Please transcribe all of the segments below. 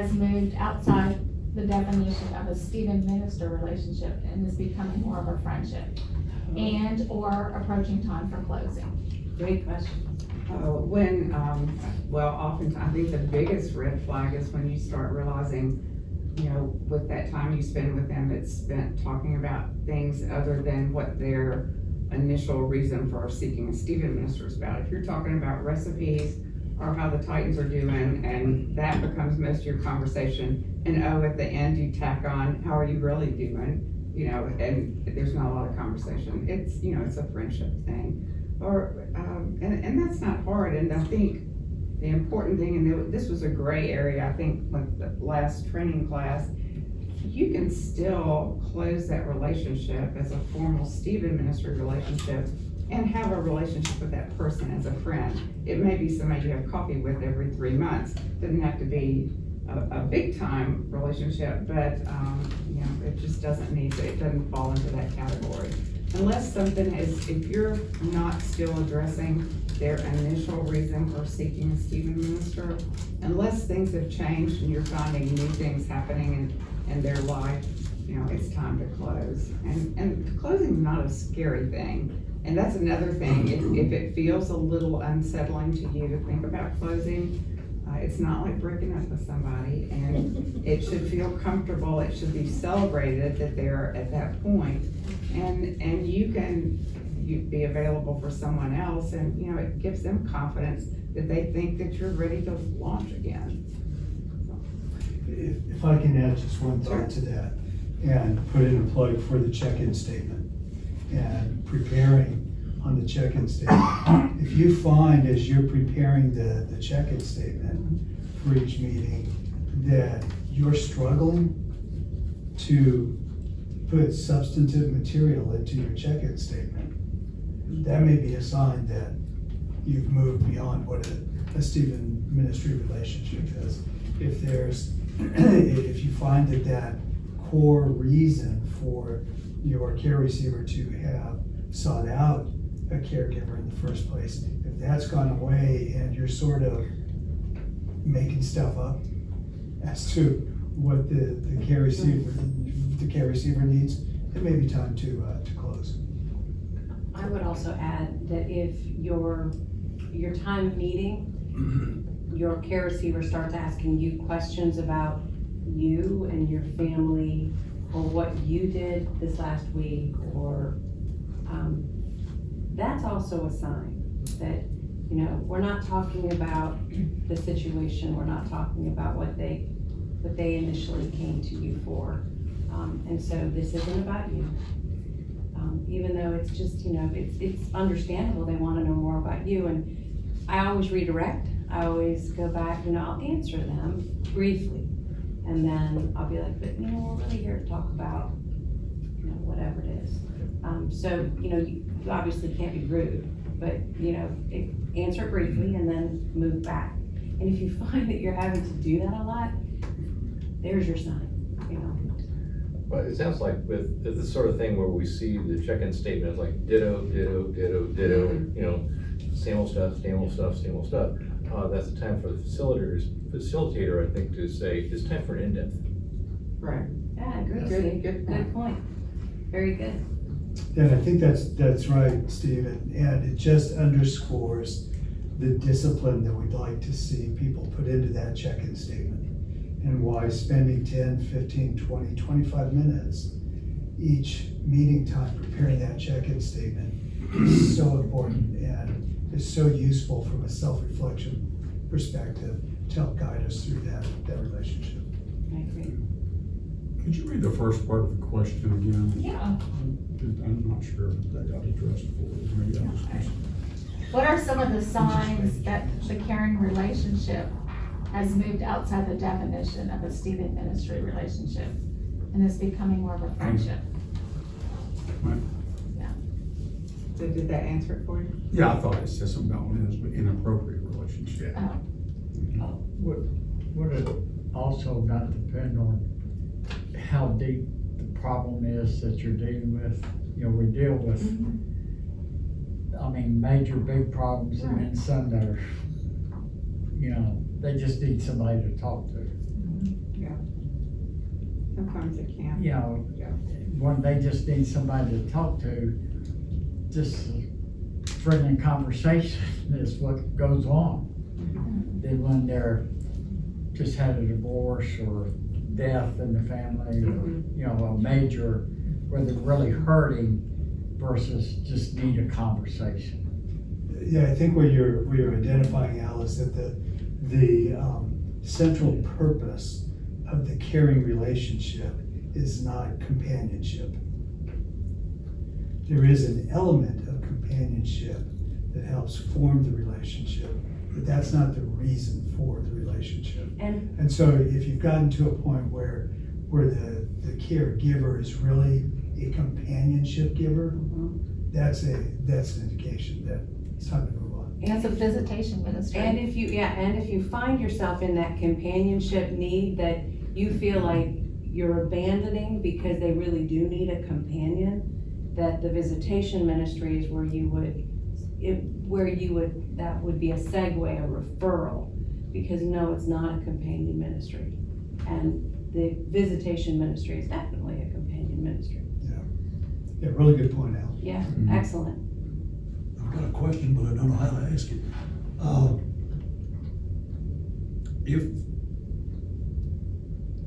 has moved outside the definition of a student-minister relationship and is becoming more of a friendship? And or approaching time for closing? Great question. Well, oftentimes, I think the biggest red flag is when you start realizing, with that time you spend with them, it's spent talking about things other than what their initial reason for seeking a student minister is about. If you're talking about recipes or how the Titans are doing, and that becomes most of your conversation, and at the end you tack on, how are you really doing? And there's not a lot of conversation. It's a friendship thing. And that's not hard, and I think the important thing, and this was a gray area, I think, with the last training class, you can still close that relationship as a formal Stephen ministry relationship and have a relationship with that person as a friend. It may be somebody you have coffee with every 3 months. Doesn't have to be a big time relationship, but it just doesn't it doesn't fall into that category. Unless something is, if you're not still addressing their initial reason for seeking a Stephen minister, unless things have changed and you're finding new things happening in their life, it's time to close. And closing is not a scary thing. And that's another thing, if it feels a little unsettling to you to think about closing, it's not like breaking up with somebody, and it should feel comfortable. It should be celebrated that they're at that point, and you can be available for someone else, and it gives them confidence that they think that you're ready to launch again. If I can add just one thought to that, and put in a plug for the check-in statement and preparing on the check-in statement. If you find as you're preparing the check-in statement for each meeting that you're struggling to put substantive material into your check-in statement, that may be a sign that you've moved beyond what a Stephen ministry relationship is. If you find that core reason for your care receiver to have sought out a caregiver in the first place, if that's gone away and you're sort of making stuff up as to what the care receiver needs, it may be time to close. I would also add that if your time of meeting, your care receiver starts asking you questions about you and your family, or what you did this last week, or that's also a sign that we're not talking about the situation, we're not talking about what they initially came to you for, and so this isn't about you, even though it's just it's understandable they want to know more about you. And I always redirect, I always go back, I'll answer them briefly, and then I'll be like, but we're really here to talk about whatever it is. So you obviously can't be rude, but answer briefly and then move back. And if you find that you're having to do that a lot, there's your sign. Well, it sounds like with this sort of thing where we see the check-in statement is like ditto, ditto, ditto, ditto, same old stuff, same old stuff, same old stuff. That's the time for the facilitator, I think, to say it's time for an in-depth. Right. Yeah, I agree. Good point. Very good. Yeah, I think that's right, Stephen, and it just underscores the discipline that we'd like to see people put into that check-in statement, and why spending 10, 15, 20, 25 minutes each meeting time preparing that check-in statement is so important and is so useful from a self-reflection perspective to help guide us through that relationship. I agree. Could you read the first part of the question again? Yeah. I'm not sure if that got addressed for us. Maybe I just missed it. What are some of the signs that the caring relationship has moved outside the definition of a Stephen ministry relationship and is becoming more of a friendship? Right. Yeah. So did that answer it for you? Yeah, I thought it said something about when it was an inappropriate relationship. Oh. Would it also not depend on how deep the problem is that you're dealing with? We deal with, major big problems, and then some that are, they just need somebody to talk to. Sometimes it can. you know, Yeah. when they just need somebody to talk to, just friendly conversation is what goes on. Then when they're just had a divorce or death in the family, or, you know, a major, where they're really hurting versus just need a conversation. Yeah, I think what you're identifying, Al, is that the central purpose of the caring relationship is not companionship. There is an element of companionship that helps form the relationship, but that's not the reason for the relationship. And So if you've gotten to a point where the caregiver is really a companionship giver, that's an indication that it's time to move on. That's a visitation ministry. And if you find yourself in that companionship need that you feel like you're abandoning because they really do need a companion, that the visitation ministry is where that would be a segue, a referral, because no, it's not a companion ministry. And the visitation ministry is definitely a companion ministry. Yeah, really good point, Al. Yeah, Mhm. excellent. I've got a question, but I don't know how to ask it.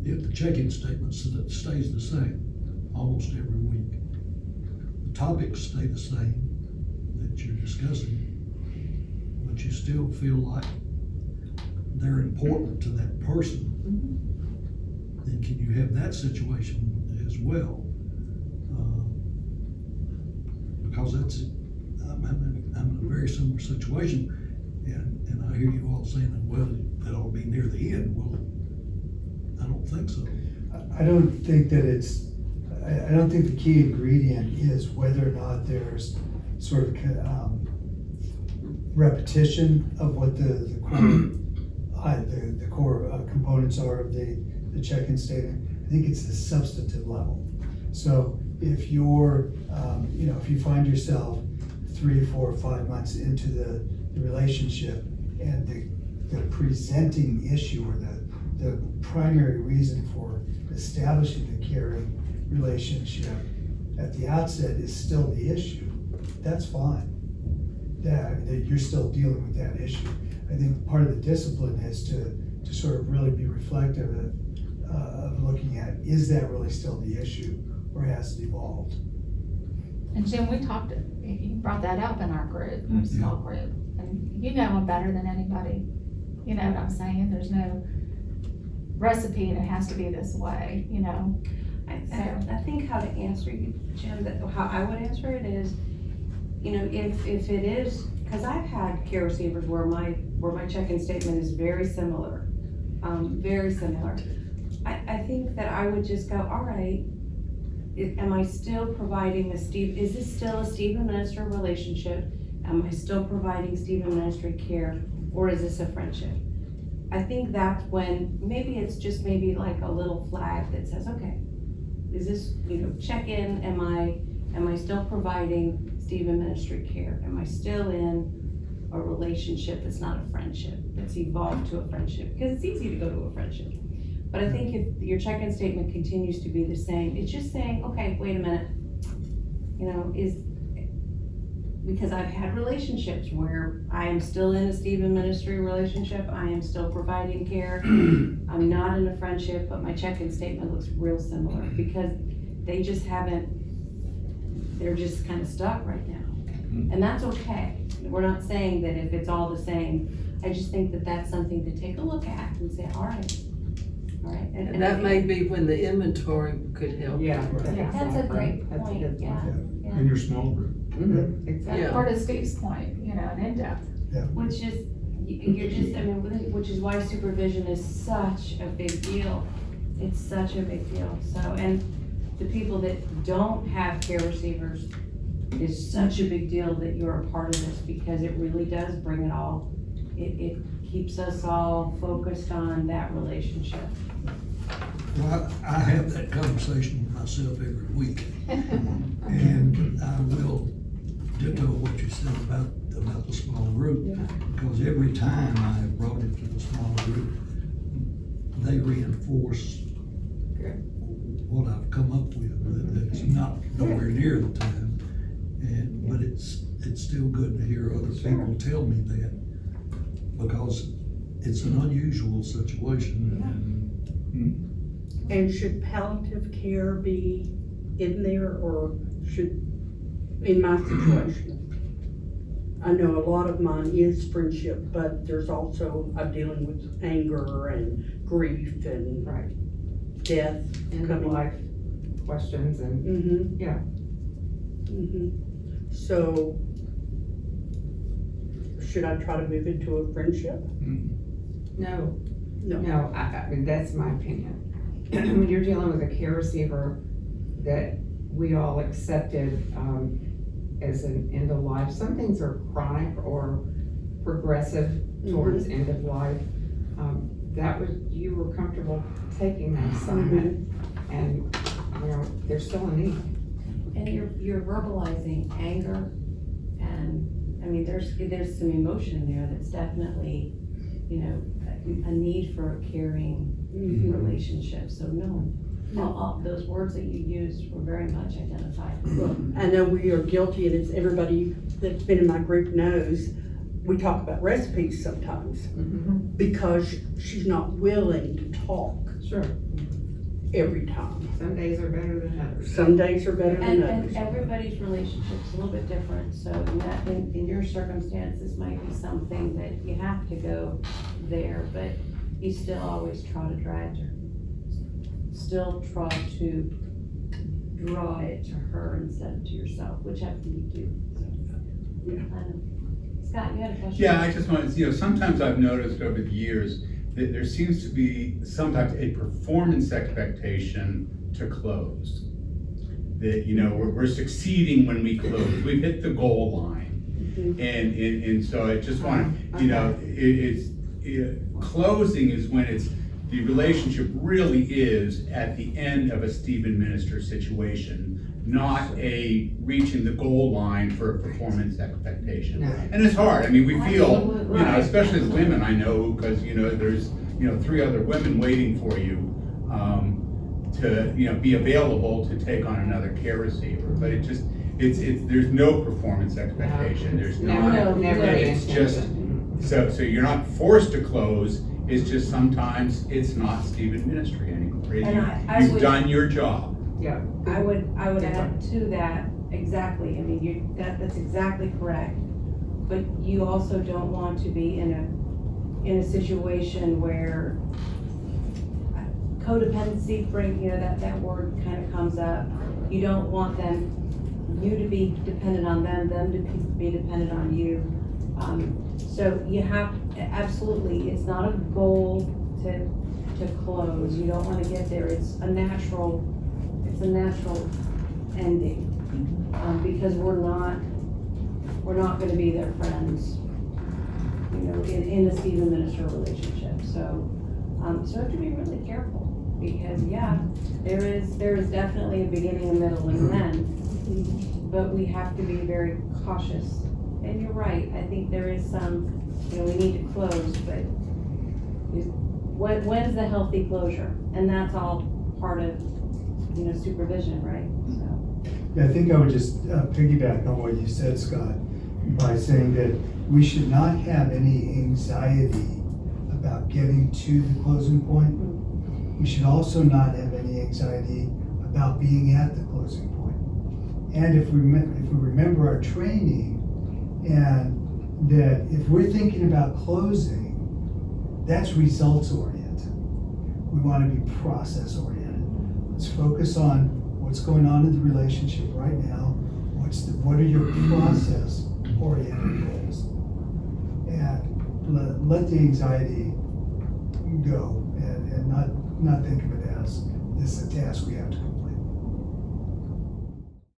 If the check-in statement stays the same almost every week, the topics stay the same that you're discussing, but you still feel like they're important to that person, then can you have that situation as well? Because I'm in a very similar situation, and I hear you all saying that, well, that ought to be near the end. Well, I don't think so. I don't think that I don't think the key ingredient is whether or not there's sort of repetition of what the core components are of the check-in statement. I think it's the substantive level. So if you're, if you find yourself 3, 4, 5 months into the relationship, and the presenting issue or the primary reason for establishing the caring relationship at the outset is still the issue, that's fine. That you're still dealing with that issue. I think part of the discipline is to sort of really be reflective of looking at, is that really still the issue, or has it evolved? And Jim, you brought that up in our group, our small group, and you know them better than anybody. You know what I'm saying? There's no recipe and it has to be this way, you know? I think how to answer you, Jim, how I would answer it is, if it is, because I've had care receivers where my check-in statement is very similar, very similar. I think that I would just go, all right, am I still providing is this still a Stephen Minister relationship? Am I still providing Stephen Ministry care, or is this a friendship? I think that's when, maybe it's just maybe like a little flag that says, okay, is this, check in, am I still providing Stephen Ministry care? Am I still in a relationship that's not a friendship, that's evolved to a friendship? Because it's easy to go to a friendship. But I think if your check-in statement continues to be the same, it's just saying, okay, wait a minute, because I've had relationships where I am still in a Stephen Ministry relationship, I am still providing care, I'm not in a friendship, but my check-in statement looks real similar, because they just they're just kind of stuck right now. And that's okay. We're not saying that if it's all the same, I just think that that's something to take a look at and say, all right. And that may be when the inventory could help. Yeah. That's a great That's a point, good yeah. point. In your small group. Mhm, exactly. Yeah. Or to Steve's point, an in-depth. Which is, which is why supervision is such a big deal. It's such a big deal. So, and the people that don't have care receivers, is such a big deal that you're a part of this, because it really does bring it all. It keeps us all focused on that relationship. Well, I have that conversation with myself every week, and I will ditto what you said about the small group, because every time I have brought it to the small group, they reinforce hear the time. But it's still good to hear other people tell me that, because it's an unusual situation. And should palliative care be in there, or should, in my situation? I know a lot of mine is friendship, but there's also, I'm dealing with anger and grief and Right. death End of coming. life questions and, Mm-hmm. yeah. Mm-hmm. So, should I try to move into a friendship? No, No. no, I mean, that's my opinion. When you're dealing with a care receiver that we all accepted, as an end of life, some things are chronic or progressive towards end of life. That was, you were comfortable taking that assignment, and, you know, there's still a need. And you're verbalizing anger, and, I mean, there's some emotion there that's definitely, you know, a need for a caring relationship, so no. All those words that you used were very much identified. Well, I know we are guilty, and it's everybody that's been in my group knows, we talk about recipes sometimes, because she's not willing to talk Sure, every time. some days are better than others. Some days are better than And others. everybody's relationship's a little bit different, so in your circumstance, this might be something that you have to go there, but you still always try to draw to draw it to her instead of to yourself, whichever you do, so. I know. Scott, you had a question? Yeah, I just wanted, sometimes I've noticed over the years that there seems to be sometimes a performance expectation to close. That, we're succeeding when we close, we've hit the goal line. And so I just want to, closing is when the relationship really is at the end of a Stephen Minister situation, not a reaching the goal line for a performance expectation. No. And it's hard, we feel, Absolutely. especially as women, I know, because, there's, 3 other women waiting for you, to, be available to take on another care receiver, but it's, there's no performance expectation, there's Never, not. never the It's just, intention. so you're not forced to close, it's just sometimes it's not Stephen Ministry anymore. And I You've would- done your job. Yeah. I would add to that, exactly, that's exactly correct. But you also don't want to be in a situation where codependency, that word kind of comes up. You don't want you to be dependent on them to be dependent on you. So you have, absolutely, it's not a goal to close, you don't wanna get there, it's a natural ending, because we're not gonna be their friends, in a Stephen Minister relationship, so you have to be really careful, because, there is definitely a beginning, a middle, and an end, but we have to be very cautious, and you're right, I think there is some, we need to close, but when's the healthy closure? And that's all part of, supervision, right? So. Yeah, I think I would just piggyback on what you said, Scott, by saying that we should not have any anxiety about getting to the closing point. We should also not have any anxiety about being at the closing point. And if we remember our training, and that if we're thinking about closing, that's results oriented. We want to be process oriented. Let's focus on what's going on in the relationship right now. What are your process oriented goals? And let the anxiety go, and not think of it as this is a task we have to complete.